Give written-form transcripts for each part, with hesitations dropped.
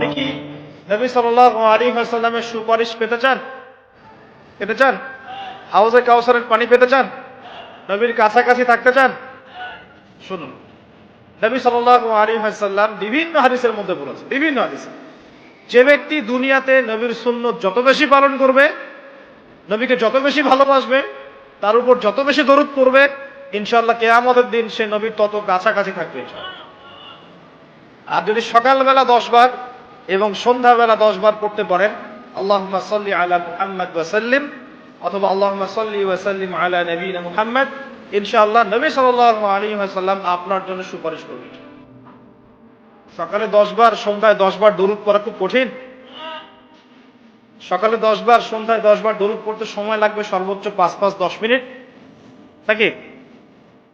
আপনি কি নবী সাল্লাল্লাহু আলাইহি ওয়াসাল্লামের সুপারিশ পেতে চান? পেতে চান? হাউজে কাউসারের পানি পেতে চান? নবীর কাছাকাছি থাকতে চান? শুনুন, নবী সাল্লাল্লাহু আলাইহি ওয়াসাল্লাম বিভিন্ন হাদিসের মধ্যে বলেছে, বিভিন্ন হাদিসে, যে ব্যক্তি দুনিয়াতে নবীর সুন্নত যত বেশি পালন করবে, নবীকে যত বেশি ভালোবাসবে, তার উপর যত বেশি দরুদ পড়বে, ইনশাআল্লাহ কিয়ামতের দিন সে নবীর তত কাছাকাছি থাকবে ইনশাআল্লাহ। আর যদি সকালবেলা 10 বার এবং সন্ধ্যাবেলা 10 বার পড়তে পারেন, আল্লাহুম্মা সাল্লি আলা মুহাম্মাদ ওয়া সাল্লিম, অথবা আল্লাহুম্মা সাল্লি ওয়া সাল্লিম আলা নবিয়িনা মুহাম্মাদ, ইনশাআল্লাহ নবী সাল্লাল্লাহু আলাইহি ওয়াসাল্লাম আপনার জন্য সুপারিশ করবেন। সকালে 10 বার, সন্ধ্যায় 10 বার দরুদ পড়া খুব কঠিন? সকালে 10 বার, সন্ধ্যায় 10 বার দরুদ পড়তে সময় লাগবে সর্বোচ্চ 5-10 মিনিট, নাকি?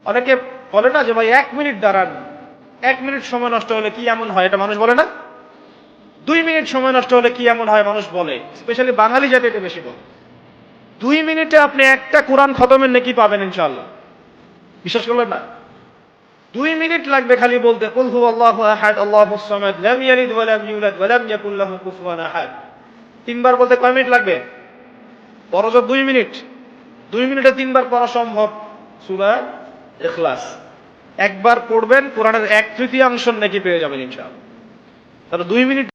অনেকে বলে না যে ভাই 1 মিনিট দাঁড়ান, 1 মিনিট সময় নষ্ট হলে কি এমন হয়, এটা মানুষ বলে না? 2 মিনিট সময় নষ্ট হলে কি এমন হয় মানুষ বলে, স্পেশালি বাঙালি জাতি এটা বেশি বলে। 2 মিনিটে আপনি একটা কোরআন খতমের নেকি পাবেন ইনশাআল্লাহ, বিশ্বাস করলেন না? 2 মিনিট লাগবে খালি বলতে, কুল হুয়াল্লাহু আহাদ আল্লাহুস সামাদ লাম ইয়ালিদ ওয়া লাম ইউলাদ ওয়া লাম ইয়াকুল লাহু কুফুয়ান আহাদ। 3 বার বলতে কয় মিনিট লাগবে? বড়জোর 2 মিনিট। 2 মিনিটে 3 বার পড়া সম্ভব সূরা ইখলাস। একবার পড়বেন, কোরআনের 1/3 নেকি পেয়ে যাবেন ইনশাআল্লাহ। তাহলে 2 মিনিট